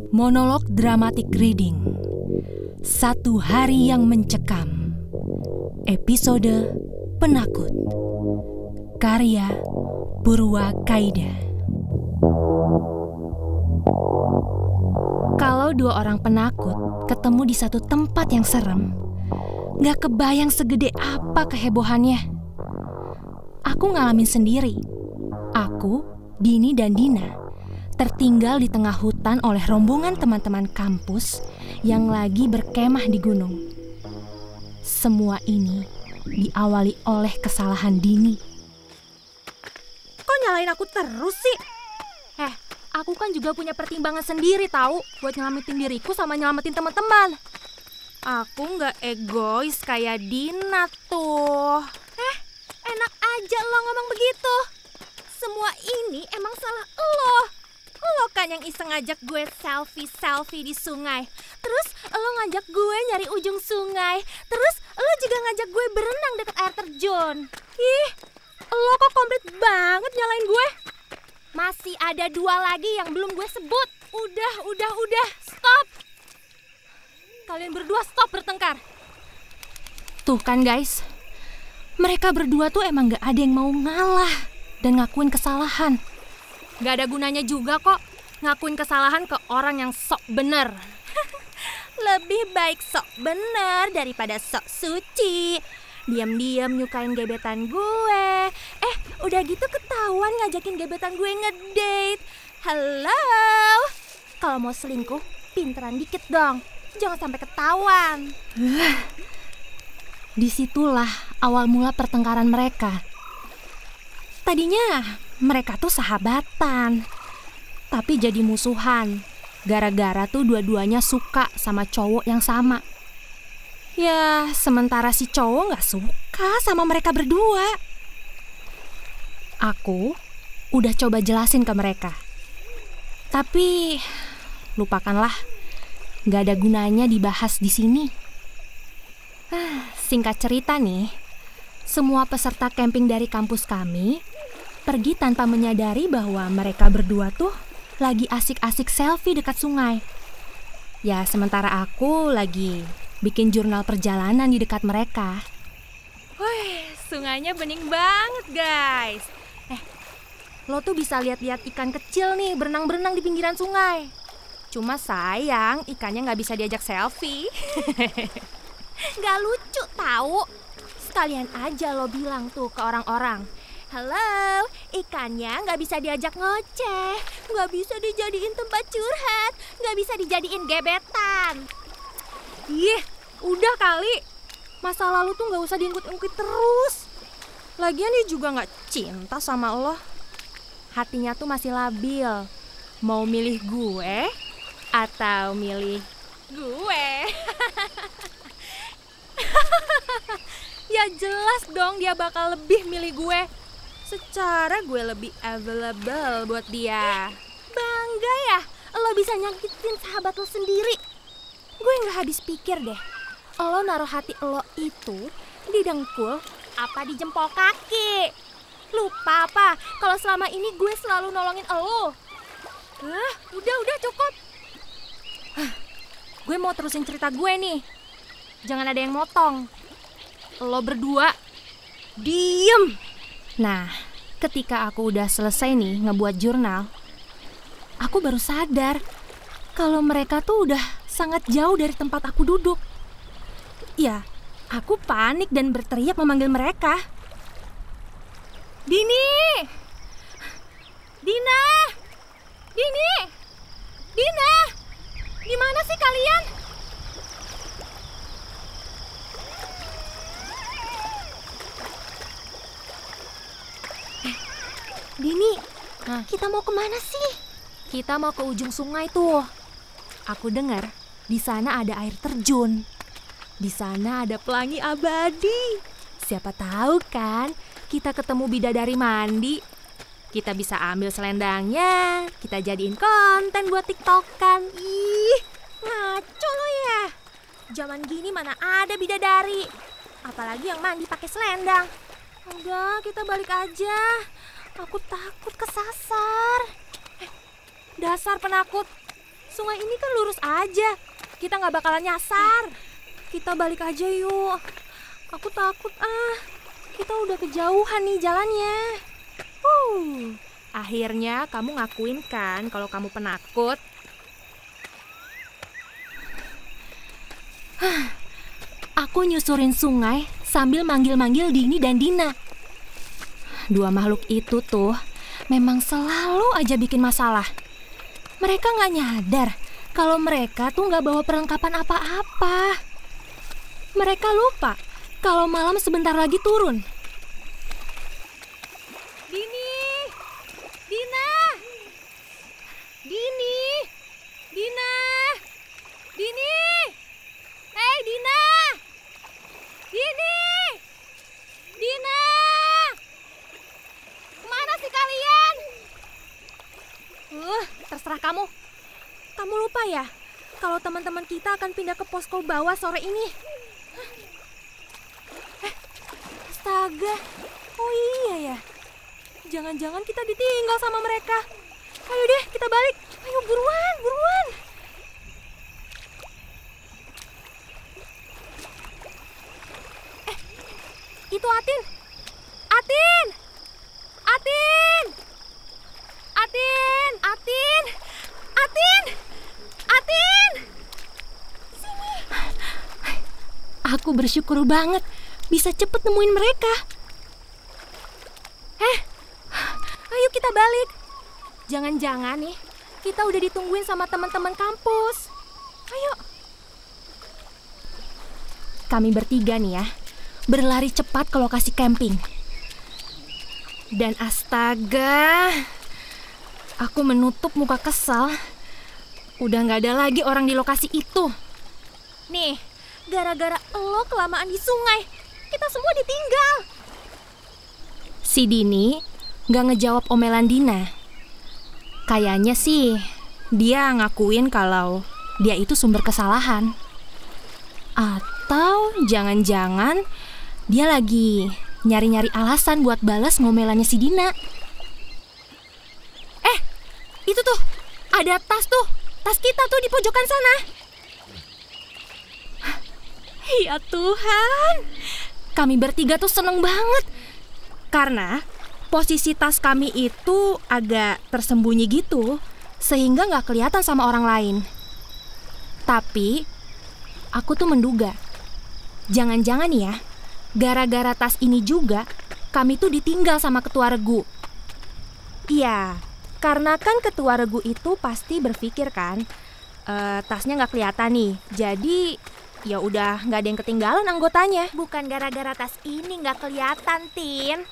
Monolog dramatic reading. Satu hari yang mencekam. Episode Penakut. Karya Purwa Kaida. Kalau dua orang penakut ketemu di satu tempat yang serem, gak kebayang segede apa kehebohannya. Aku ngalamin sendiri. Aku, Dini dan Dina tertinggal di tengah hutan oleh rombongan teman-teman kampus yang lagi berkemah di gunung. Semua ini diawali oleh kesalahan Dini. Kok nyalain aku terus sih? Aku kan juga punya pertimbangan sendiri tahu buat nyelamatin diriku sama nyelamatin teman-teman. Aku nggak egois kayak Dina tuh. Enak aja lo ngomong begitu. Semua ini emang salah lo. Lo kan yang iseng ngajak gue selfie di sungai. Terus lo ngajak gue nyari ujung sungai. Terus lo juga ngajak gue berenang dekat air terjun. Lo kok komplit banget nyalain gue. Masih ada dua lagi yang belum gue sebut. Udah, stop. Kalian berdua stop bertengkar. Tuh kan guys, mereka berdua tuh emang gak ada yang mau ngalah dan ngakuin kesalahan. Gak ada gunanya juga kok ngakuin kesalahan ke orang yang sok bener. Lebih baik sok bener daripada sok suci. Diam-diam nyukain gebetan gue. Udah gitu ketahuan ngajakin gebetan gue ngedate. Halo. Kalau mau selingkuh, pinteran dikit dong. Jangan sampai ketahuan. Disitulah awal mula pertengkaran mereka. Tadinya mereka tuh sahabatan, tapi jadi musuhan. Gara-gara tuh dua-duanya suka sama cowok yang sama. Ya, sementara si cowok gak suka sama mereka berdua. Aku udah coba jelasin ke mereka. Tapi, lupakanlah. Gak ada gunanya dibahas di sini. Singkat cerita nih, semua peserta camping dari kampus kami pergi tanpa menyadari bahwa mereka berdua tuh lagi asik-asik selfie dekat sungai. Ya, sementara aku lagi bikin jurnal perjalanan di dekat mereka. Sungainya bening banget guys. Lo tuh bisa lihat-lihat ikan kecil nih berenang-berenang di pinggiran sungai. Cuma sayang ikannya gak bisa diajak selfie. Gak lucu tahu. Sekalian aja lo bilang tuh ke orang-orang, halo, ikannya gak bisa diajak ngoceh, gak bisa dijadiin tempat curhat, gak bisa dijadiin gebetan. Udah kali. Masa lalu tuh gak usah diungkit-ungkit terus. Lagian dia juga gak cinta sama lo. Hatinya tuh masih labil. Mau milih gue atau milih gue? Ya jelas dong dia bakal lebih milih gue. Secara gue lebih available buat dia. Bangga ya lo bisa nyakitin sahabat lo sendiri. Gue gak habis pikir deh. Lo naruh hati lo itu di dengkul apa di jempol kaki? Lupa apa kalau selama ini gue selalu nolongin lo? Udah cukup. Gue mau terusin cerita gue nih. Jangan ada yang motong. Lo berdua diem. Nah, ketika aku udah selesai nih ngebuat jurnal, aku baru sadar kalau mereka tuh udah sangat jauh dari tempat aku duduk. Ya, aku panik dan berteriak memanggil mereka. Dini! Dina! Dini! Dina! Di mana sih kalian? Dini, kita mau kemana sih? Kita mau ke ujung sungai tuh. Aku dengar di sana ada air terjun. Di sana ada pelangi abadi. Siapa tahu kan kita ketemu bidadari mandi. Kita bisa ambil selendangnya, kita jadiin konten buat TikTokan. Ngaco lo ya. Zaman gini mana ada bidadari. Apalagi yang mandi pakai selendang. Enggak, kita balik aja. Aku takut kesasar. Dasar penakut. Sungai ini kan lurus aja. Kita nggak bakalan nyasar. Kita balik aja yuk. Aku takut Kita udah kejauhan nih jalannya. Akhirnya kamu ngakuin kan kalau kamu penakut. Aku nyusurin sungai sambil manggil-manggil Dini dan Dina. Dua makhluk itu tuh memang selalu aja bikin masalah. Mereka nggak nyadar kalau mereka tuh nggak bawa perlengkapan apa-apa. Mereka lupa kalau malam sebentar lagi turun. Dini! Dina! Dini! Dina! Dini! Hei Dina! Dini! Dina! Kemana sih kalian? Terserah kamu. Kamu lupa ya kalau teman-teman kita akan pindah ke posko bawah sore ini. Astaga. Oh iya ya. Jangan-jangan kita ditinggal sama mereka. Ayo deh, kita balik. Ayo buruan, buruan. Itu Atin. Atin! Atin! Atin! Atin! Atin! Atin! Sini. Aku bersyukur banget bisa cepet nemuin mereka. Ayo kita balik. Jangan-jangan nih kita udah ditungguin sama teman-teman kampus. Ayo. Kami bertiga nih ya, berlari cepat ke lokasi camping. Dan astaga, aku menutup muka kesal. Udah gak ada lagi orang di lokasi itu. Nih, gara-gara lo kelamaan di sungai, kita semua ditinggal. Si Dini gak ngejawab omelan Dina. Kayaknya sih dia ngakuin kalau dia itu sumber kesalahan. Atau jangan-jangan dia lagi nyari-nyari alasan buat balas ngomelannya si Dina. Itu tuh, ada tas tuh. Tas kita tuh di pojokan sana. Ya Tuhan, kami bertiga tuh seneng banget. Karena posisi tas kami itu agak tersembunyi gitu, sehingga gak kelihatan sama orang lain. Tapi aku tuh menduga, jangan-jangan ya, gara-gara tas ini juga kami tuh ditinggal sama ketua regu. Iya, karena kan ketua regu itu pasti berpikir kan, tasnya nggak kelihatan nih. Jadi ya udah nggak ada yang ketinggalan anggotanya. Bukan gara-gara tas ini nggak kelihatan, Tin.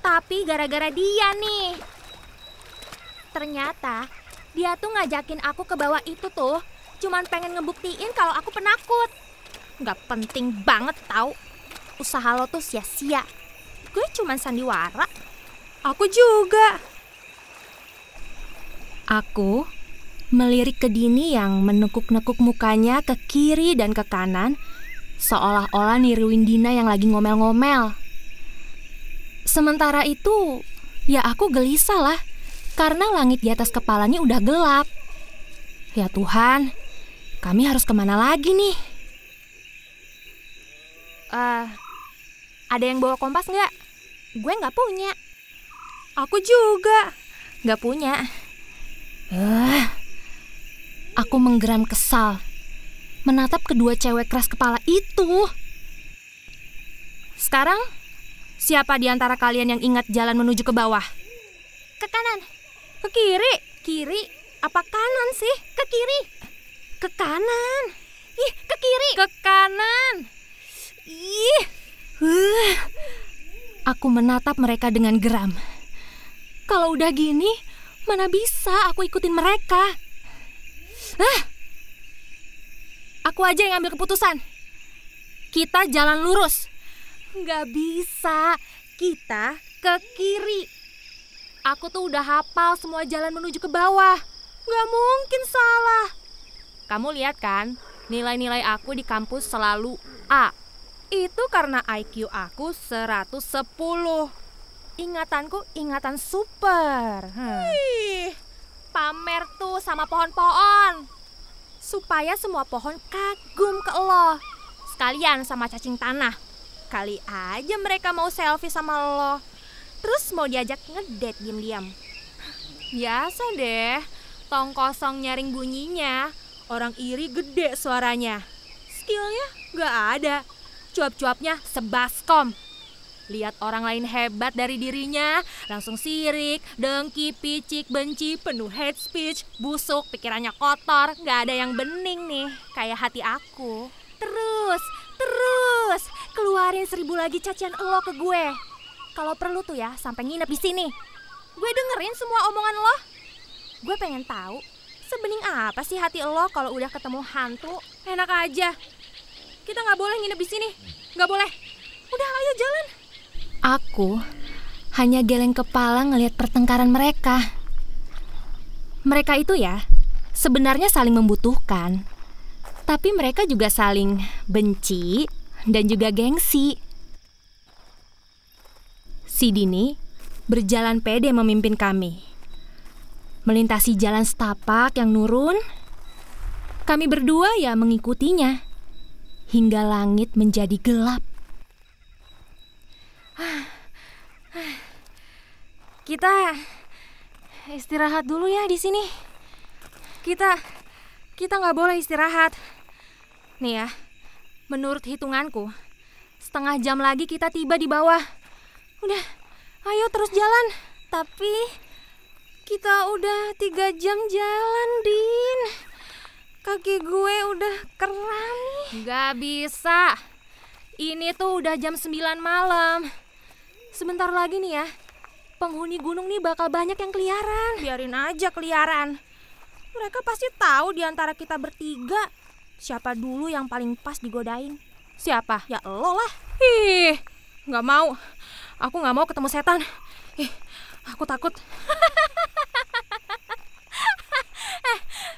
Tapi gara-gara dia nih. Ternyata dia tuh ngajakin aku ke bawah itu tuh cuman pengen ngebuktiin kalau aku penakut. Nggak penting banget tau. Usaha lo tuh sia-sia. Gue cuman sandiwara. Aku juga. Aku melirik ke Dini yang menekuk-nekuk mukanya ke kiri dan ke kanan, seolah-olah niruin Dina yang lagi ngomel-ngomel. Sementara itu, ya aku gelisah lah, karena langit di atas kepalanya udah gelap. Ya Tuhan, kami harus kemana lagi nih? Ada yang bawa kompas nggak? Gue nggak punya. Aku juga nggak punya. Aku menggeram kesal, menatap kedua cewek keras kepala itu. Sekarang, siapa di antara kalian yang ingat jalan menuju ke bawah? Ke kanan. Ke kiri? Kiri? Apa kanan sih? Ke kiri. Ke kanan. Ih, ke kiri. Ke kanan. Ih. Aku menatap mereka dengan geram. Kalau udah gini, mana bisa aku ikutin mereka? Aku aja yang ambil keputusan. Kita jalan lurus. Nggak bisa. Kita ke kiri. Aku tuh udah hafal semua jalan menuju ke bawah. Nggak mungkin salah. Kamu lihat kan, nilai-nilai aku di kampus selalu A. Itu karena IQ aku 110. Ingatanku ingatan super. Ih, pamer tuh sama pohon-pohon. Supaya semua pohon kagum ke lo. Sekalian sama cacing tanah. Kali aja mereka mau selfie sama lo. Terus mau diajak ngedate diam-diam. Biasa deh, tong kosong nyaring bunyinya. Orang iri gede suaranya. Skillnya gak ada. Cuap-cuapnya sebaskom. Lihat orang lain hebat dari dirinya, langsung sirik, dengki, picik, benci, penuh hate speech, busuk, pikirannya kotor, gak ada yang bening nih, kayak hati aku. Terus, keluarin 1000 lagi cacian lo ke gue. Kalau perlu tuh ya, sampai nginep di sini. Gue dengerin semua omongan lo. Gue pengen tahu, sebening apa sih hati lo kalau udah ketemu hantu? Enak aja. Kita gak boleh nginep di sini, gak boleh. Udah, ayo jalan. Aku hanya geleng kepala ngelihat pertengkaran mereka. Mereka itu ya sebenarnya saling membutuhkan, tapi mereka juga saling benci dan juga gengsi. Si Dini berjalan pede memimpin kami. Melintasi jalan setapak yang nurun, kami berdua ya mengikutinya hingga langit menjadi gelap. Kita istirahat dulu ya di sini. Kita nggak boleh istirahat. Nih ya, menurut hitunganku, 1/2 jam lagi kita tiba di bawah. Udah, ayo terus jalan. Tapi kita udah 3 jam jalan, Din. Kaki gue udah kram nih. Gak bisa. Ini tuh udah jam 9 malam. Sebentar lagi nih ya, penghuni gunung nih bakal banyak yang keliaran. Biarin aja keliaran. Mereka pasti tahu di antara kita bertiga siapa dulu yang paling pas digodain. Siapa? Ya lo lah. Ih, nggak mau. Aku nggak mau ketemu setan. Ih, aku takut.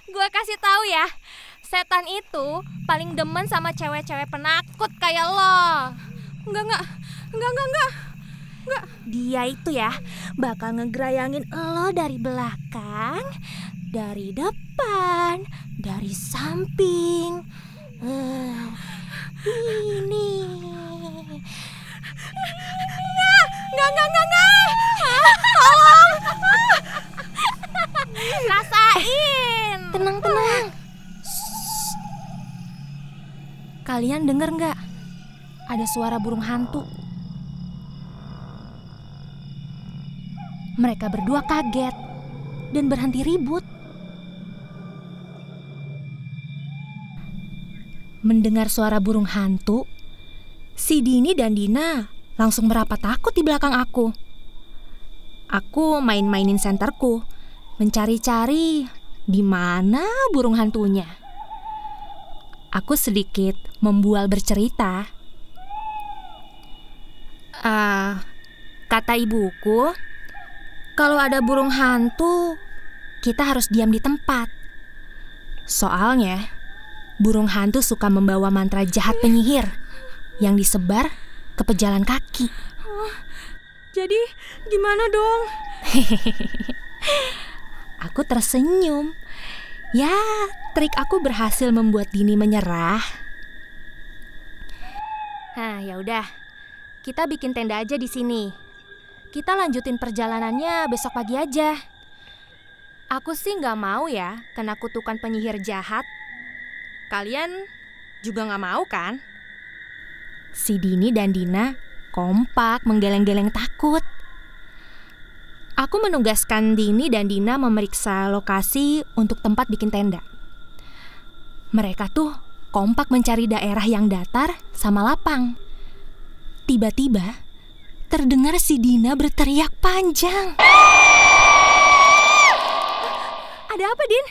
Gue kasih tahu ya, setan itu paling demen sama cewek-cewek penakut kayak lo. Enggak. Dia itu ya bakal ngegerayangin lo dari belakang, dari depan, dari samping. Ini. Enggak. Tolong. Rasain. Tenang. Kalian denger nggak? Ada suara burung hantu. Mereka berdua kaget dan berhenti ribut. Mendengar suara burung hantu, si Dini dan Dina langsung merapat takut di belakang aku. Aku main-mainin senterku, mencari-cari di mana burung hantunya. Aku sedikit membual bercerita. Kata ibuku, kalau ada burung hantu, kita harus diam di tempat. Soalnya, burung hantu suka membawa mantra jahat penyihir yang disebar ke pejalan kaki. Jadi gimana dong? Aku tersenyum. Ya, trik aku berhasil membuat Dini menyerah. Nah, ya udah. Kita bikin tenda aja di sini. Kita lanjutin perjalanannya besok pagi aja. Aku sih nggak mau ya kena kutukan penyihir jahat. Kalian juga nggak mau kan? Si Dini dan Dina kompak menggeleng-geleng takut. Aku menugaskan Dini dan Dina memeriksa lokasi untuk tempat bikin tenda. Mereka tuh kompak mencari daerah yang datar sama lapang. Tiba-tiba terdengar si Dina berteriak panjang. Ada apa, Din?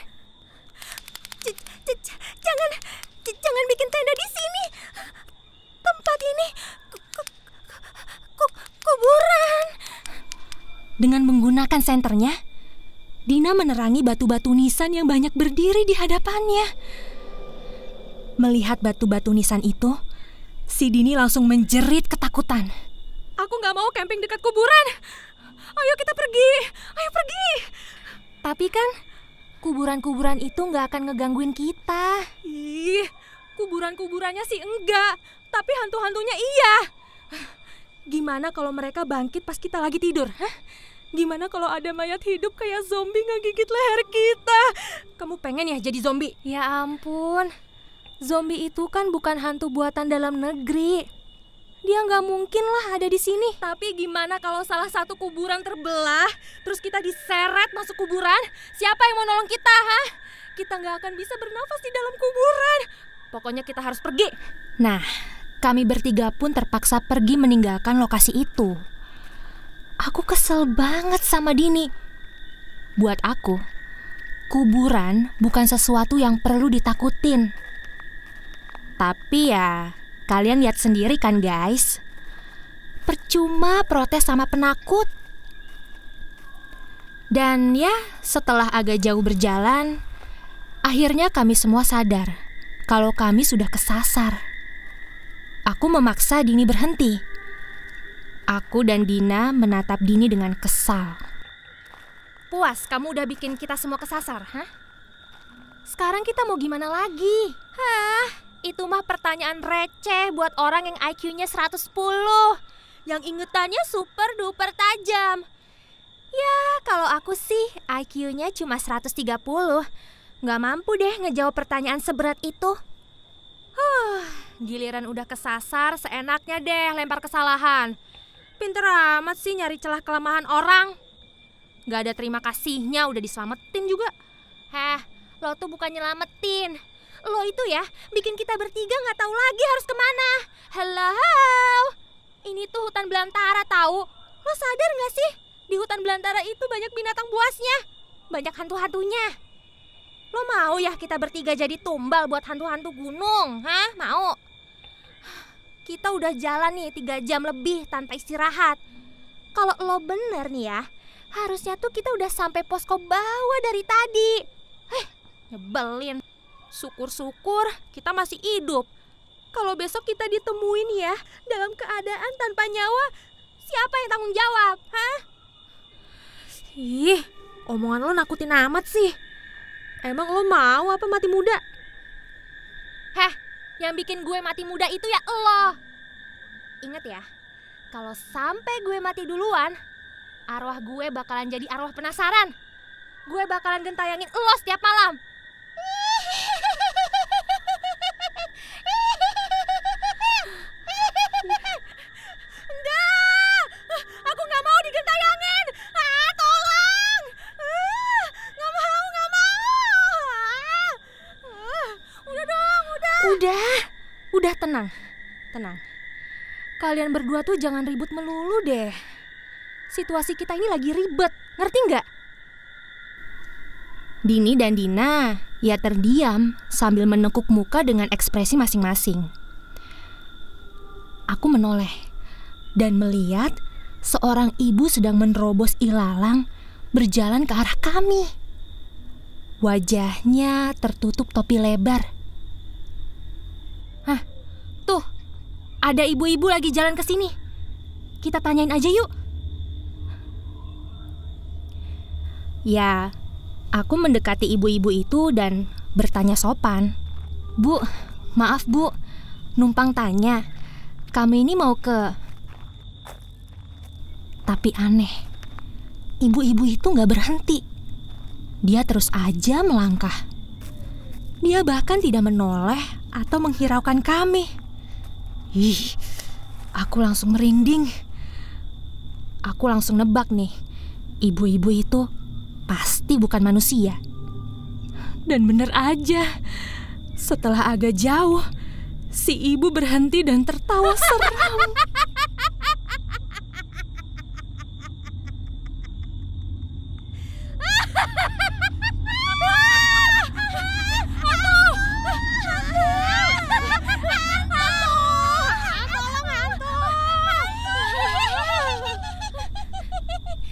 Jangan bikin tenda di sini. Tempat ini kuburan. Dengan menggunakan senternya, Dina menerangi batu-batu nisan yang banyak berdiri di hadapannya. Melihat batu-batu nisan itu, si Dini langsung menjerit ketakutan. Aku gak mau camping dekat kuburan. Ayo kita pergi. Ayo pergi. Tapi kan kuburan-kuburan itu nggak akan ngegangguin kita. Ih, kuburan-kuburannya sih enggak, tapi hantu-hantunya iya. Gimana kalau mereka bangkit pas kita lagi tidur? Hah? Gimana kalau ada mayat hidup kayak zombie ngegigit leher kita? Kamu pengen ya jadi zombie? Ya ampun, zombie itu kan bukan hantu buatan dalam negeri. Dia nggak mungkin lah ada di sini. Tapi gimana kalau salah satu kuburan terbelah, terus kita diseret masuk kuburan? Siapa yang mau nolong kita, hah? Kita nggak akan bisa bernafas di dalam kuburan. Pokoknya kita harus pergi. Nah, kami bertiga pun terpaksa pergi meninggalkan lokasi itu. Aku kesel banget sama Dini. Buat aku, kuburan bukan sesuatu yang perlu ditakutin. Tapi ya, kalian lihat sendiri kan guys. Percuma protes sama penakut. Dan ya, setelah agak jauh berjalan, akhirnya kami semua sadar kalau kami sudah kesasar. Aku memaksa Dini berhenti. Aku dan Dina menatap Dini dengan kesal. Puas kamu udah bikin kita semua kesasar, hah? Sekarang kita mau gimana lagi? Hah, itu mah pertanyaan receh buat orang yang IQ-nya 110. Yang ingetannya super duper tajam. Ya, kalau aku sih IQ-nya cuma 130. Nggak mampu deh ngejawab pertanyaan seberat itu. Giliran udah kesasar, seenaknya deh lempar kesalahan. Pinter amat sih nyari celah kelemahan orang. Gak ada terima kasihnya, udah diselamatin juga. Heh, lo tuh bukan nyelamatin. Lo itu ya bikin kita bertiga gak tahu lagi harus kemana. Hello, ini tuh hutan belantara tahu. Lo sadar gak sih? Di hutan belantara itu banyak binatang buasnya. Banyak hantu-hantunya. Lo mau ya kita bertiga jadi tumbal buat hantu-hantu gunung? Hah? Mau? Kita udah jalan nih 3 jam lebih tanpa istirahat. Kalau lo bener nih ya, harusnya tuh kita udah sampai posko bawah dari tadi. Nyebelin. Syukur-syukur kita masih hidup. Kalau besok kita ditemuin ya dalam keadaan tanpa nyawa, siapa yang tanggung jawab? Hah? Ih, omongan lo nakutin amat sih. Emang lo mau apa mati muda? Yang bikin gue mati muda itu ya lo. Ingat ya, kalau sampai gue mati duluan, arwah gue bakalan jadi arwah penasaran. Gue bakalan gentayangin lo setiap malam. Enggak, aku gak mau digentayangin. Tolong. Gak mau. Udah dong, udah. Udah tenang. Kalian berdua tuh jangan ribut melulu deh. Situasi kita ini lagi ribet, ngerti nggak? Dini dan Dina ya terdiam sambil menekuk muka dengan ekspresi masing-masing. Aku menoleh dan melihat seorang ibu sedang menerobos ilalang berjalan ke arah kami. Wajahnya tertutup topi lebar. Tuh, ada ibu-ibu lagi jalan ke sini. Kita tanyain aja yuk. Ya, aku mendekati ibu-ibu itu dan bertanya sopan. Bu, maaf bu, numpang tanya. Kami ini mau ke... Tapi aneh, ibu-ibu itu gak berhenti. Dia terus aja melangkah. Dia bahkan tidak menoleh atau menghiraukan kami. Ih, aku langsung merinding. Aku langsung nebak nih, ibu-ibu itu pasti bukan manusia. Dan bener aja, setelah agak jauh, si ibu berhenti dan tertawa seram.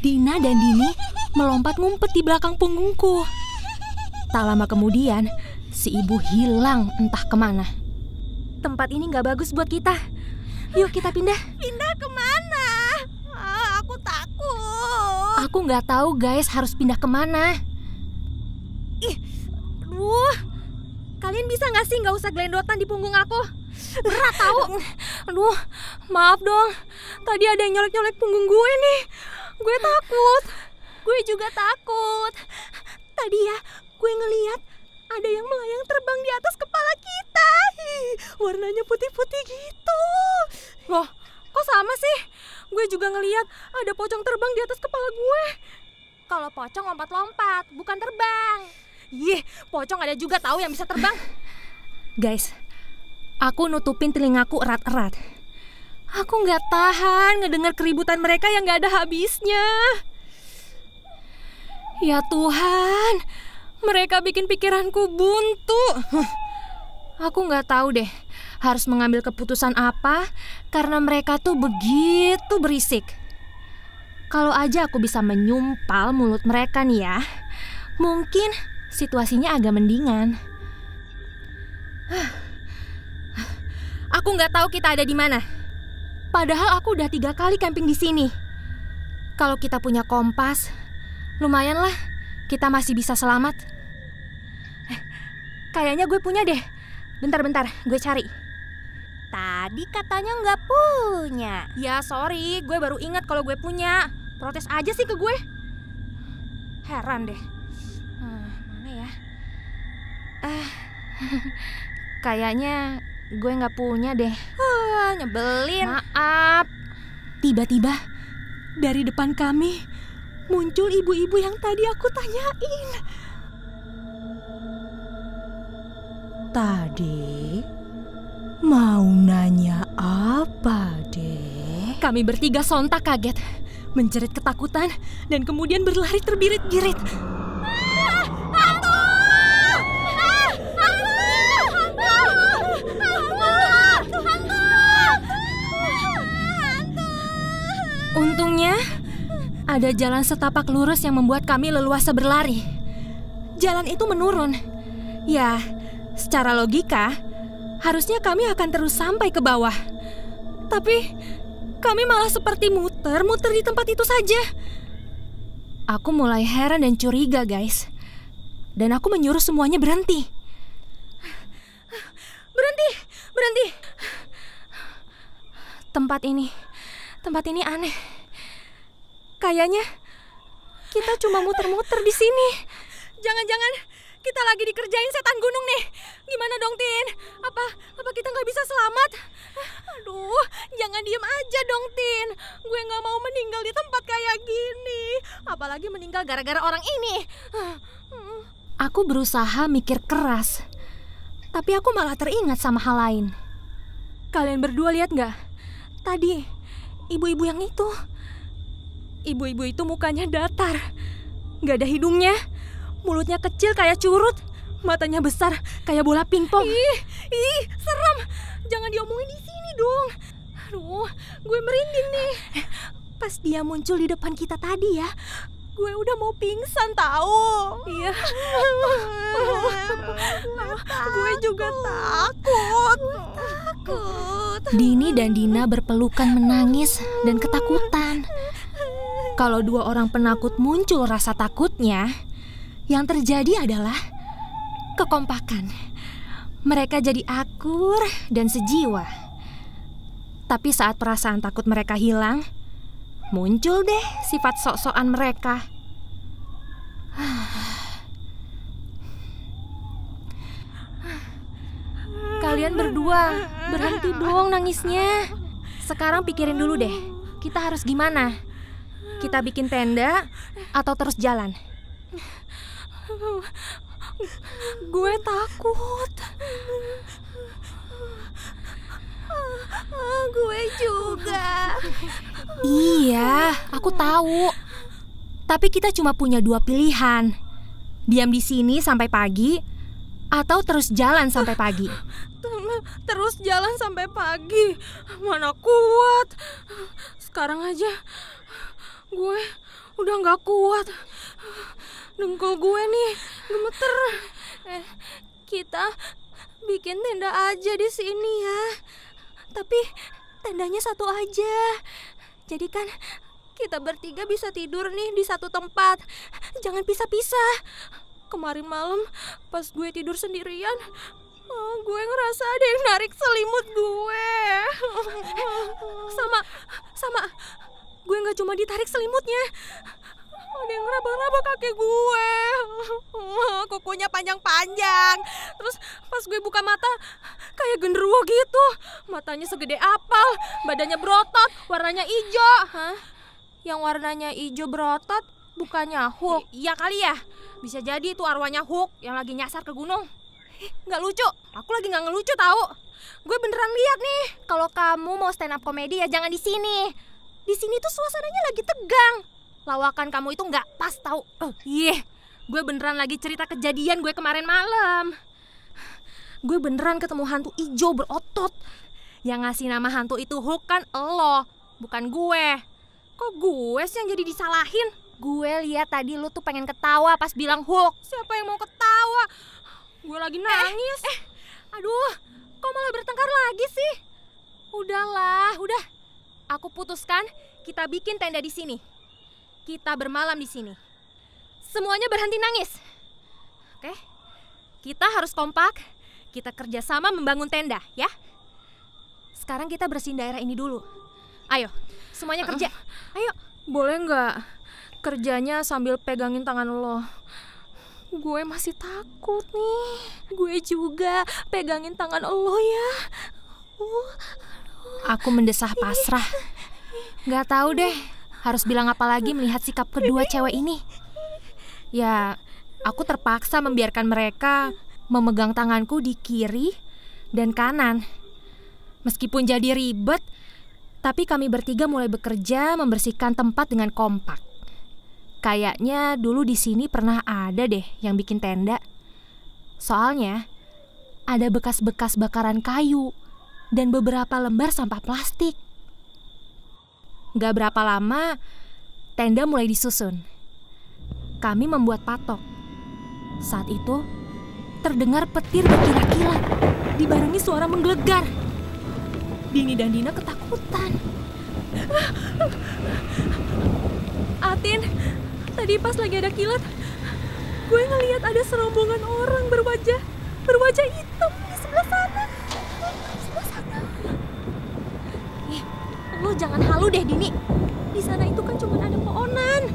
Dina dan Dini melompat ngumpet di belakang punggungku. Tak lama kemudian, si ibu hilang entah kemana. Tempat ini gak bagus buat kita. Yuk kita pindah. Pindah kemana? Aku takut. Aku gak tahu guys harus pindah kemana. Ih, aduh. Kalian bisa gak sih gak usah gelendotan di punggung aku? Berat tahu. Aduh, maaf dong. Tadi ada yang nyolek-nyolek punggung gue nih. Gue takut. Gue juga takut. Tadi ya, gue ngeliat ada yang melayang terbang di atas kepala kita. Warnanya putih-putih gitu. Loh, kok sama sih? Gue juga ngeliat ada pocong terbang di atas kepala gue. Kalau pocong lompat-lompat, bukan terbang. Pocong ada juga tahu yang bisa terbang. Guys, aku nutupin telingaku erat-erat. Aku nggak tahan ngedengar keributan mereka yang nggak ada habisnya. Ya Tuhan, mereka bikin pikiranku buntu. Aku nggak tahu deh harus mengambil keputusan apa karena mereka tuh begitu berisik. Kalau aja aku bisa menyumpal mulut mereka nih ya, mungkin situasinya agak mendingan. Aku nggak tahu kita ada di mana. Padahal aku udah 3 kali camping di sini. Kalau kita punya kompas, lumayan lah, kita masih bisa selamat. Kayaknya gue punya deh. Bentar, gue cari. Tadi katanya nggak punya. Ya sorry, gue baru ingat kalau gue punya. Protes aja sih ke gue. Heran deh. Mana ya? Kayaknya gue nggak punya deh. Nyebelin. Maaf. Tiba-tiba dari depan kami muncul ibu-ibu yang tadi aku tanyain. Tadi mau nanya apa, Dek? Kami bertiga sontak kaget, menjerit ketakutan, dan kemudian berlari terbirit-birit. Untungnya, ada jalan setapak lurus yang membuat kami leluasa berlari. Jalan itu menurun. Ya, secara logika, harusnya kami akan terus sampai ke bawah. Tapi, kami malah seperti muter-muter di tempat itu saja. Aku mulai heran dan curiga, guys. Dan aku menyuruh semuanya berhenti. Berhenti. Tempat ini aneh. Kayaknya kita cuma muter-muter di sini. Jangan-jangan kita lagi dikerjain setan gunung nih. Gimana dong, Tin? Apa kita nggak bisa selamat? Aduh, jangan diem aja dong, Tin. Gue nggak mau meninggal di tempat kayak gini. Apalagi meninggal gara-gara orang ini. Aku berusaha mikir keras, tapi aku malah teringat sama hal lain. Kalian berdua lihat nggak? Tadi, ibu-ibu yang itu. Ibu-ibu itu mukanya datar. Nggak ada hidungnya. Mulutnya kecil kayak curut. Matanya besar kayak bola pingpong. Ih, serem. Jangan diomongin di sini dong. Aduh, gue merinding nih. Pas dia muncul di depan kita tadi ya, gue udah mau pingsan tahu. Iya. Gue juga takut. Dini dan Dina berpelukan menangis dan ketakutan. Kalau 2 orang penakut muncul rasa takutnya, yang terjadi adalah kekompakan. Mereka jadi akur dan sejiwa. Tapi saat perasaan takut mereka hilang, muncul deh sifat sok-sokan mereka. Kalian berdua, berhenti dong nangisnya. Sekarang pikirin dulu deh, kita harus gimana? Kita bikin tenda atau terus jalan? Gue takut. Gue juga. Iya, aku tahu. Tapi kita cuma punya 2 pilihan. Diam di sini sampai pagi atau terus jalan sampai pagi. Terus jalan sampai pagi. Mana kuat. Sekarang aja gue udah gak kuat. Dengkul gue nih gemeter. Kita bikin tenda aja di sini ya. Tapi tendanya satu aja. Jadi kan kita bertiga bisa tidur nih di satu tempat. Jangan pisah-pisah. Kemarin malam pas gue tidur sendirian, gue ngerasa ada yang narik selimut gue. Sama, gue nggak cuma ditarik selimutnya, ada yang ngeraba-raba kaki gue. Kukunya panjang-panjang. Terus pas gue buka mata, kayak genderuwo gitu. Matanya segede apel, badannya berotot, warnanya hijau. Hah? Yang warnanya hijau berotot bukannya Hulk? Iya kali ya. Bisa jadi itu arwahnya Hulk yang lagi nyasar ke gunung. Nggak lucu. Aku lagi nggak ngelucu tahu. Gue beneran lihat nih. Kalau kamu mau stand up komedi ya jangan di sini. Di sini tuh suasananya lagi tegang. Lawakan kamu itu nggak pas tahu. Gue beneran lagi cerita kejadian gue kemarin malam. Gue beneran ketemu hantu hijau berotot. Yang ngasih nama hantu itu Hulk kan elo, bukan gue. Kok gue sih yang jadi disalahin? Gue lihat tadi lu tuh pengen ketawa pas bilang Hulk. Siapa yang mau ketawa? Gue lagi nangis. Aduh, kok malah bertengkar lagi sih? Udahlah, udah. Aku putuskan kita bikin tenda di sini. Kita bermalam di sini. Semuanya berhenti nangis. Oke? Kita harus kompak. Kita kerjasama membangun tenda, ya? Sekarang kita bersihin daerah ini dulu. Ayo, semuanya kerja. Ayo. Boleh nggak kerjanya sambil pegangin tangan lo? Gue masih takut nih. Gue juga pegangin tangan lo ya. Aku mendesah pasrah. Nggak tahu deh harus bilang apa lagi melihat sikap kedua cewek ini. Ya, aku terpaksa membiarkan mereka memegang tanganku di kiri dan kanan. Meskipun jadi ribet, tapi kami bertiga mulai bekerja membersihkan tempat dengan kompak. Kayaknya dulu di sini pernah ada deh yang bikin tenda. Soalnya ada bekas-bekas bakaran kayu dan beberapa lembar sampah plastik. Gak berapa lama, tenda mulai disusun. Kami membuat patok. Saat itu, terdengar petir berkilat-kilat, dibarengi suara menggelegar. Dini dan Dina ketakutan. Atin, tadi pas lagi ada kilat, gue ngelihat ada serombongan orang berwajah hitam di sebelah sana. Lo jangan halu deh, Dini. Di sana itu kan cuma ada pohonan.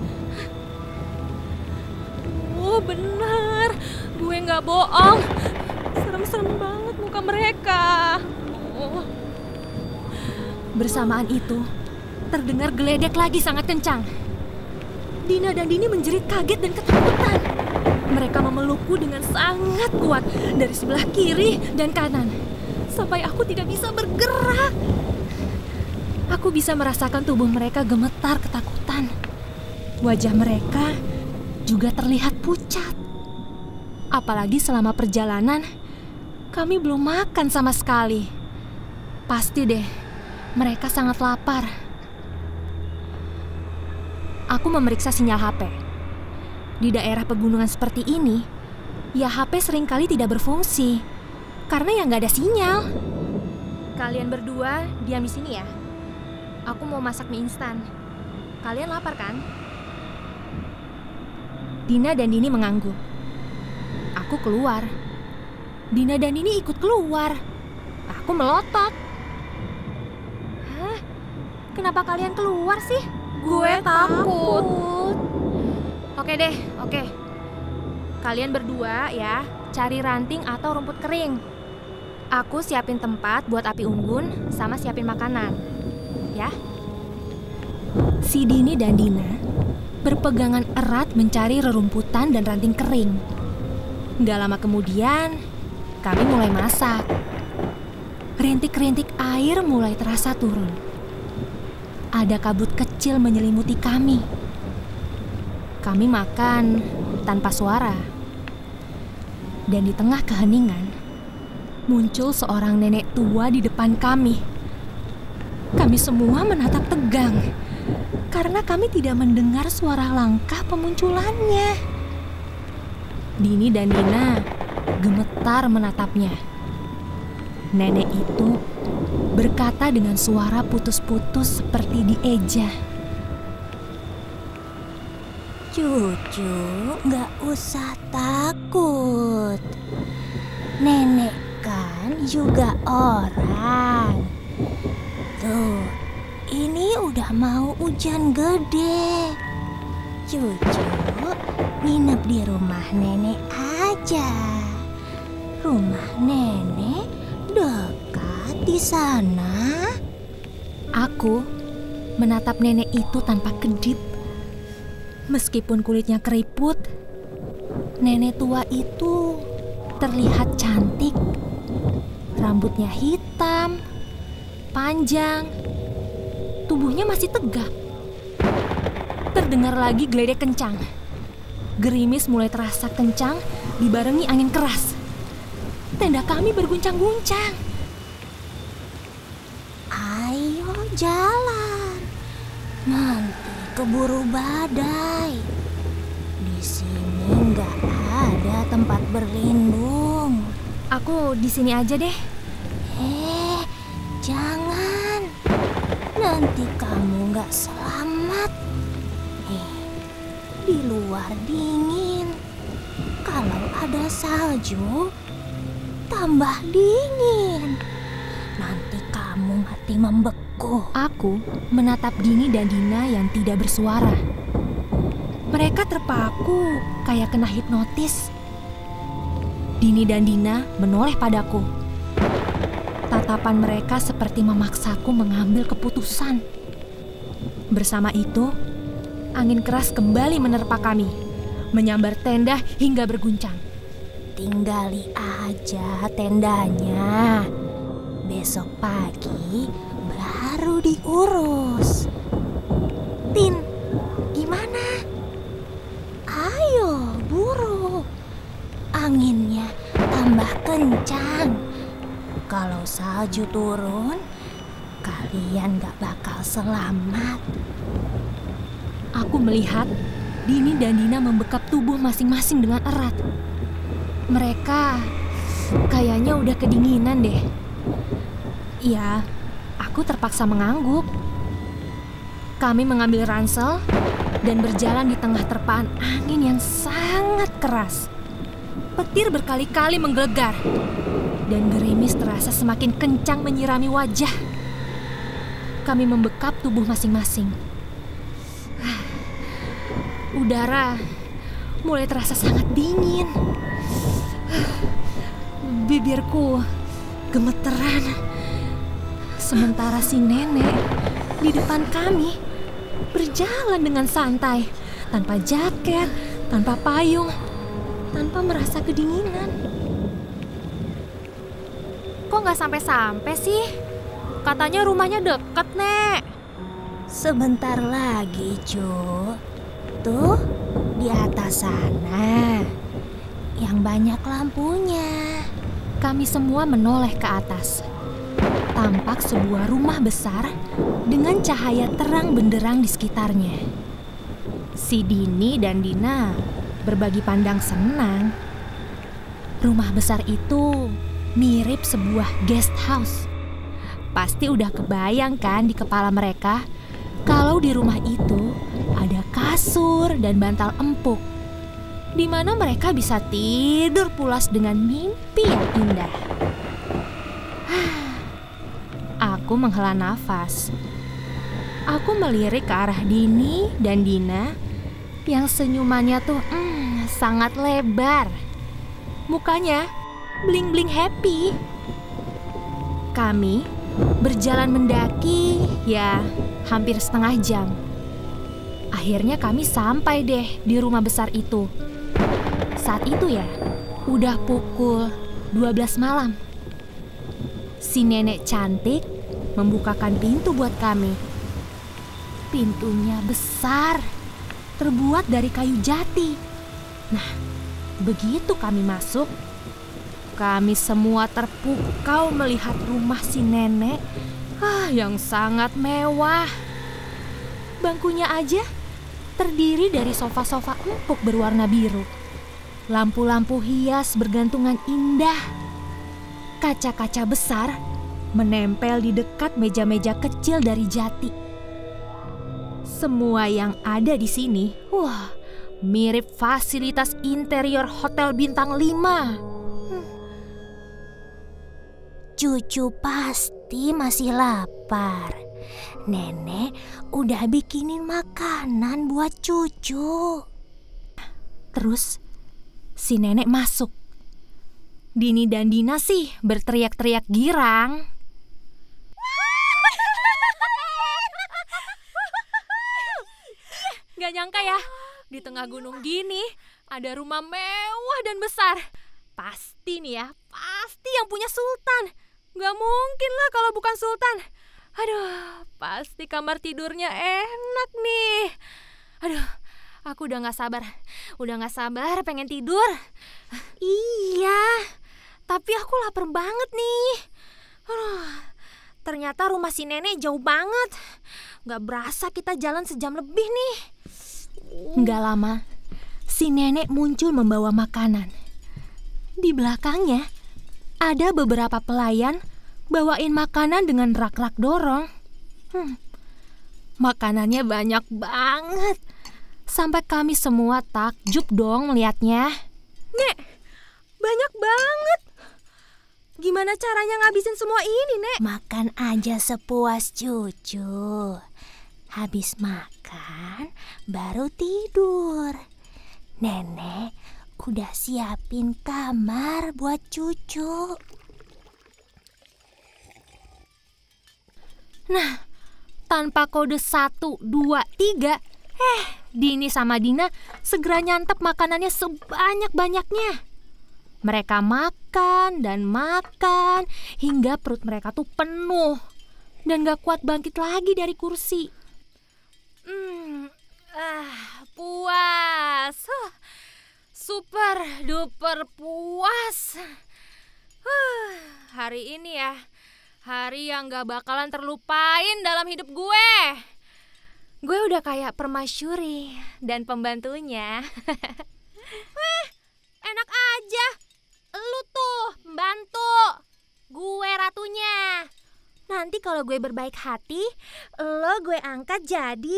Oh, benar. Gue nggak bohong. Serem-serem banget muka mereka. Oh. Bersamaan itu, terdengar geledek lagi sangat kencang. Dina dan Dini menjerit kaget dan ketakutan. Mereka memelukku dengan sangat kuat dari sebelah kiri dan kanan, sampai aku tidak bisa bergerak. Aku bisa merasakan tubuh mereka gemetar ketakutan. Wajah mereka juga terlihat pucat. Apalagi selama perjalanan, kami belum makan sama sekali. Pasti deh, mereka sangat lapar. Aku memeriksa sinyal HP. Di daerah pegunungan seperti ini, ya HP seringkali tidak berfungsi karena ya nggak ada sinyal. Kalian berdua diam di sini ya. Aku mau masak mie instan. Kalian lapar kan? Dina dan Dini mengangguk. Aku keluar. Dina dan Dini ikut keluar. Aku melotot. Hah? Kenapa kalian keluar sih? Gue takut. Oke deh, oke. Kalian berdua ya, cari ranting atau rumput kering. Aku siapin tempat buat api unggun sama siapin makanan. Ya. Si Dini dan Dina berpegangan erat mencari rerumputan dan ranting kering. Gak lama kemudian, kami mulai masak. Rintik-rintik air mulai terasa turun. Ada kabut kecil menyelimuti kami. Kami makan tanpa suara. Dan di tengah keheningan, muncul seorang nenek tua di depan kami. Kami semua menatap tegang karena kami tidak mendengar suara langkah pemunculannya. Dini dan Dina gemetar menatapnya. Nenek itu berkata dengan suara putus-putus seperti dieja. Cucu nggak usah takut. Nenek kan juga orang. Tuh, ini udah mau hujan gede. Cucu nginep di rumah nenek aja. Rumah nenek dekat di sana. Aku menatap nenek itu tanpa kedip. Meskipun kulitnya keriput, nenek tua itu terlihat cantik. Rambutnya hitam, panjang, tubuhnya masih tegap. Terdengar lagi geledek kencang. Gerimis mulai terasa kencang dibarengi angin keras. Tenda kami berguncang-guncang. Ayo jalan, nanti keburu badai. Di sini nggak ada tempat berlindung. Aku di sini aja deh. Jangan. Nanti kamu nggak selamat. Di luar dingin. Kalau ada salju, tambah dingin. Nanti kamu mati membeku. Aku menatap Dini dan Dina yang tidak bersuara. Mereka terpaku kayak kena hipnotis. Dini dan Dina menoleh padaku. Tatapan mereka seperti memaksaku mengambil keputusan. Bersama itu, angin keras kembali menerpa kami, menyambar tenda hingga berguncang. Tinggali aja tendanya. Besok pagi baru diurus. Tin, gimana? Ayo, buru. Anginnya tambah kencang. Kalau salju turun, kalian gak bakal selamat. Aku melihat Dini dan Dina membekap tubuh masing-masing dengan erat. Mereka kayaknya udah kedinginan deh. Iya, aku terpaksa mengangguk. Kami mengambil ransel dan berjalan di tengah terpaan angin yang sangat keras. Petir berkali-kali menggelegar dan gerimis terasa semakin kencang menyirami wajah. Kami membekap tubuh masing-masing. Udara mulai terasa sangat dingin. Bibirku gemeteran. Sementara si nenek di depan kami berjalan dengan santai, tanpa jaket, tanpa payung, tanpa merasa kedinginan. Kok nggak sampai-sampai sih? Katanya rumahnya deket, Nek. Sebentar lagi, Cu. Tuh, di atas sana. Yang banyak lampunya. Kami semua menoleh ke atas. Tampak sebuah rumah besar dengan cahaya terang benderang di sekitarnya. Si Dini dan Dina berbagi pandang senang. Rumah besar itu mirip sebuah guest house. Pasti udah kebayang kan di kepala mereka kalau di rumah itu ada kasur dan bantal empuk, di mana mereka bisa tidur pulas dengan mimpi yang indah. Aku menghela nafas. Aku melirik ke arah Dini dan Dina yang senyumannya tuh sangat lebar. Mukanya bling-bling happy. Kami berjalan mendaki ya hampir setengah jam. Akhirnya kami sampai deh di rumah besar itu. Saat itu ya udah pukul 12 malam. Si nenek cantik membukakan pintu buat kami. Pintunya besar, terbuat dari kayu jati. Nah, begitu kami masuk, kami semua terpukau melihat rumah si nenek yang sangat mewah. Bangkunya aja terdiri dari sofa-sofa empuk berwarna biru. Lampu-lampu hias bergantungan indah. Kaca-kaca besar menempel di dekat meja-meja kecil dari jati. Semua yang ada di sini, Mirip fasilitas interior hotel bintang 5. Cucu pasti masih lapar. Nenek udah bikinin makanan buat cucu. Terus si nenek masuk. Dini dan Dina sih berteriak-teriak girang. Gak nyangka ya, di tengah gunung gini ada rumah mewah dan besar. Pasti nih ya, pasti yang punya sultan. Gak mungkin lah kalau bukan sultan. Aduh, pasti kamar tidurnya enak nih. Aduh, aku udah gak sabar pengen tidur. Iya, tapi aku lapar banget nih. Ternyata rumah si nenek jauh banget. Gak berasa kita jalan sejam lebih nih. Gak lama, si nenek muncul membawa makanan. Di belakangnya ada beberapa pelayan bawain makanan dengan rak-rak dorong. Makanannya banyak banget. Sampai kami semua takjub dong melihatnya. Nek, banyak banget. Gimana caranya ngabisin semua ini, Nek? Makan aja sepuas cucu. Habis makan, baru tidur. Nenek udah siapin kamar buat cucu. Nah, tanpa kode 1, 2, 3, Dini sama Dina segera nyantap makanannya sebanyak-banyaknya. Mereka makan dan makan hingga perut mereka tuh penuh dan gak kuat bangkit lagi dari kursi. Puas. Super duper puas. Hari ini ya, hari yang gak bakalan terlupain dalam hidup gue. Gue udah kayak permasyuri dan pembantunya. Enak aja. Lu tuh pembantu, gue ratunya. Nanti kalau gue berbaik hati, lo gue angkat jadi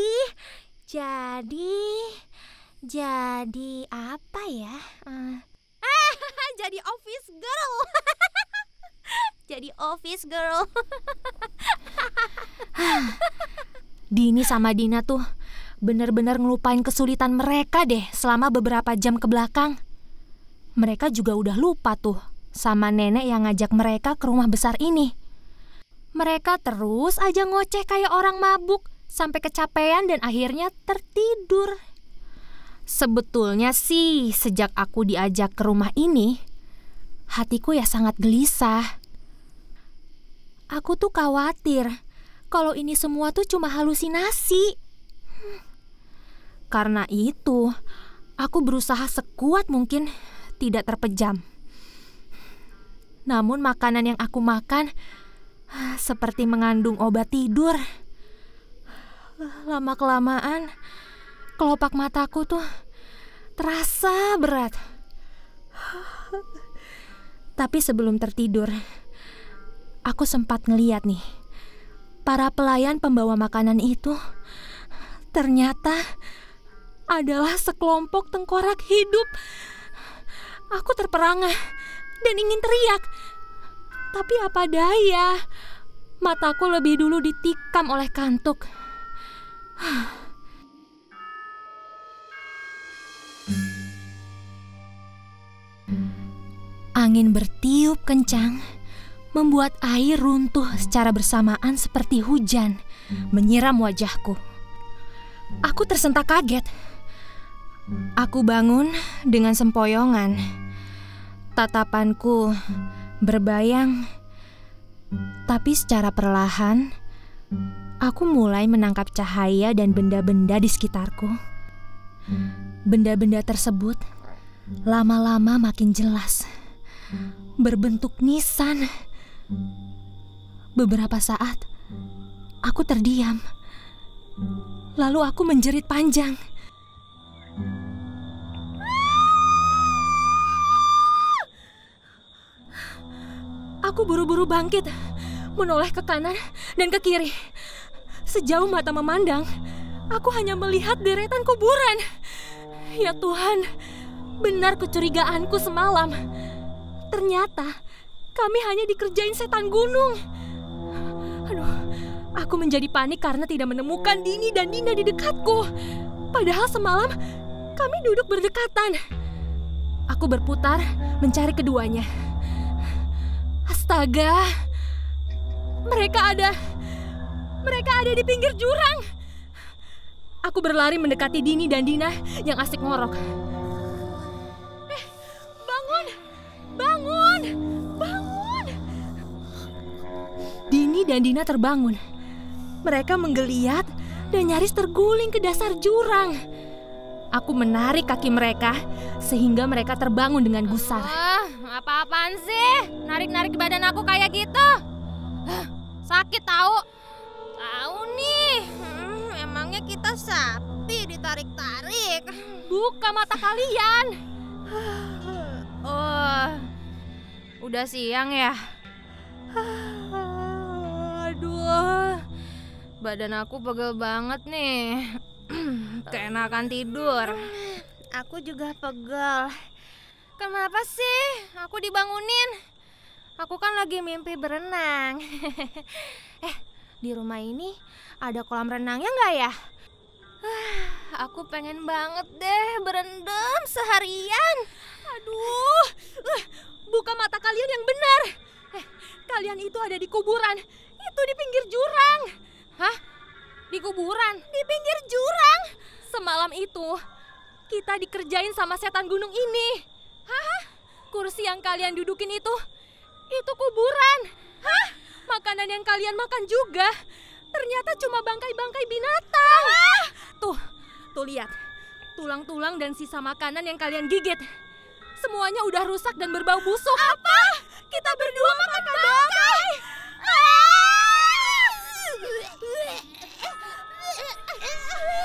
apa ya? Jadi office girl. Jadi office girl. Dini sama Dina tuh bener-bener ngelupain kesulitan mereka deh selama beberapa jam ke belakang. Mereka juga udah lupa tuh sama nenek yang ngajak mereka ke rumah besar ini. Mereka terus aja ngoceh kayak orang mabuk sampai kecapean dan akhirnya tertidur. Sebetulnya sih sejak aku diajak ke rumah ini, hatiku ya sangat gelisah. Aku tuh khawatir kalau ini semua tuh cuma halusinasi. Karena itu, aku berusaha sekuat mungkin tidak terpejam. Namun makanan yang aku makan seperti mengandung obat tidur. Lama-kelamaan, kelopak mataku tuh terasa berat. Tapi sebelum tertidur, aku sempat ngeliat nih, para pelayan pembawa makanan itu ternyata adalah sekelompok tengkorak hidup. Aku terperangah dan ingin teriak. Tapi apa daya, mataku lebih dulu ditikam oleh kantuk. Angin bertiup kencang, membuat air runtuh secara bersamaan seperti hujan menyiram wajahku. Aku tersentak kaget. Aku bangun dengan sempoyongan. Tatapanku berbayang, tapi secara perlahan aku mulai menangkap cahaya dan benda-benda di sekitarku. Benda-benda tersebut lama-lama makin jelas, berbentuk nisan. Beberapa saat aku terdiam, lalu aku menjerit panjang. Aku buru-buru bangkit, menoleh ke kanan dan ke kiri. Sejauh mata memandang, aku hanya melihat deretan kuburan. Ya Tuhan, benar kecurigaanku semalam. Ternyata kami hanya dikerjain setan gunung. Aduh, aku menjadi panik karena tidak menemukan Dini dan Dina di dekatku. Padahal semalam kami duduk berdekatan. Aku berputar mencari keduanya. Astaga, mereka ada di pinggir jurang. Aku berlari mendekati Dini dan Dina yang asik ngorok. Bangun! Bangun! Bangun! Dini dan Dina terbangun. Mereka menggeliat dan nyaris terguling ke dasar jurang. Aku menarik kaki mereka sehingga mereka terbangun dengan gusar. Apa-apaan sih? Narik-narik badan aku kayak gitu. Sakit tahu. Tahu nih. Emangnya kita sapi ditarik-tarik? Buka mata kalian. Oh, udah siang ya? Aduh, badan aku pegel banget nih. Keenakan tidur. Aku juga pegel. Kenapa sih aku dibangunin? Aku kan lagi mimpi berenang. Di rumah ini ada kolam renangnya nggak ya? Aku pengen banget deh berendam seharian. Aduh, buka mata kalian yang benar. Kalian itu ada di kuburan. Itu di pinggir jurang. Hah? Di kuburan? Di pinggir jurang. Semalam itu kita dikerjain sama setan gunung ini. Hah? Kursi yang kalian dudukin itu kuburan. Hah? Makanan yang kalian makan juga ternyata cuma bangkai-bangkai binatang. Tuh lihat. Tulang-tulang dan sisa makanan yang kalian gigit. Semuanya udah rusak dan berbau busuk. Apa? Kita berdua makan bangkai?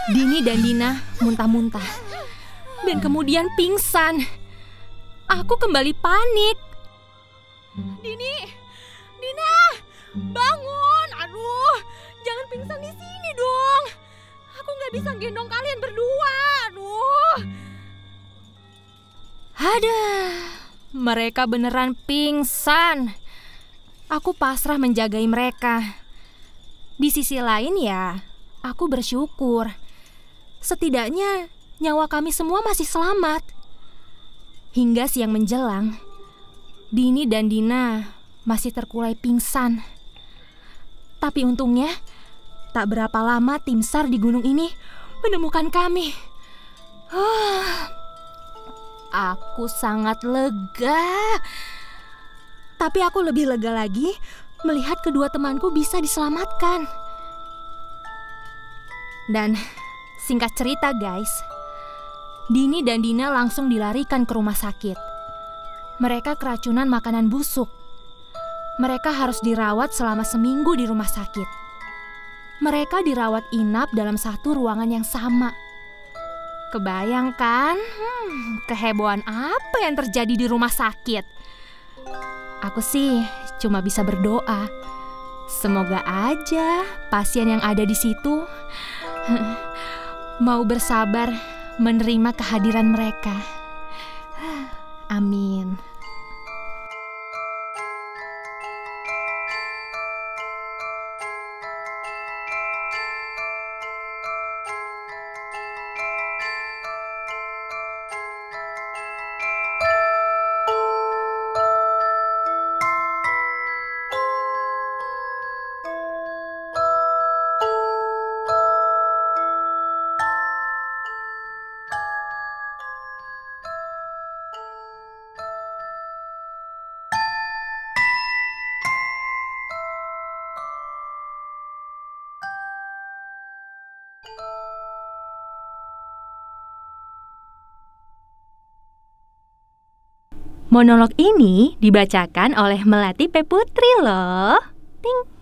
Dini dan Dina muntah-muntah dan kemudian pingsan. Aku kembali panik. Dina, bangun! Aduh, jangan pingsan di sini dong. Aku nggak bisa gendong kalian berdua. Aduh, mereka beneran pingsan. Aku pasrah menjagai mereka. Di sisi lain ya, aku bersyukur. Setidaknya nyawa kami semua masih selamat. Hingga siang menjelang, Dini dan Dina masih terkulai pingsan. Tapi untungnya, tak berapa lama tim SAR di gunung ini menemukan kami. Aku sangat lega. Tapi aku lebih lega lagi melihat kedua temanku bisa diselamatkan. Dan singkat cerita guys, Dini dan Dina langsung dilarikan ke rumah sakit. Mereka keracunan makanan busuk. Mereka harus dirawat selama seminggu di rumah sakit. Mereka dirawat inap dalam satu ruangan yang sama. Kebayangkan kehebohan apa yang terjadi di rumah sakit? Aku sih cuma bisa berdoa. Semoga aja pasien yang ada di situ mau bersabar menerima kehadiran mereka. Amin. Monolog ini dibacakan oleh Melati P. Putri loh. Ting.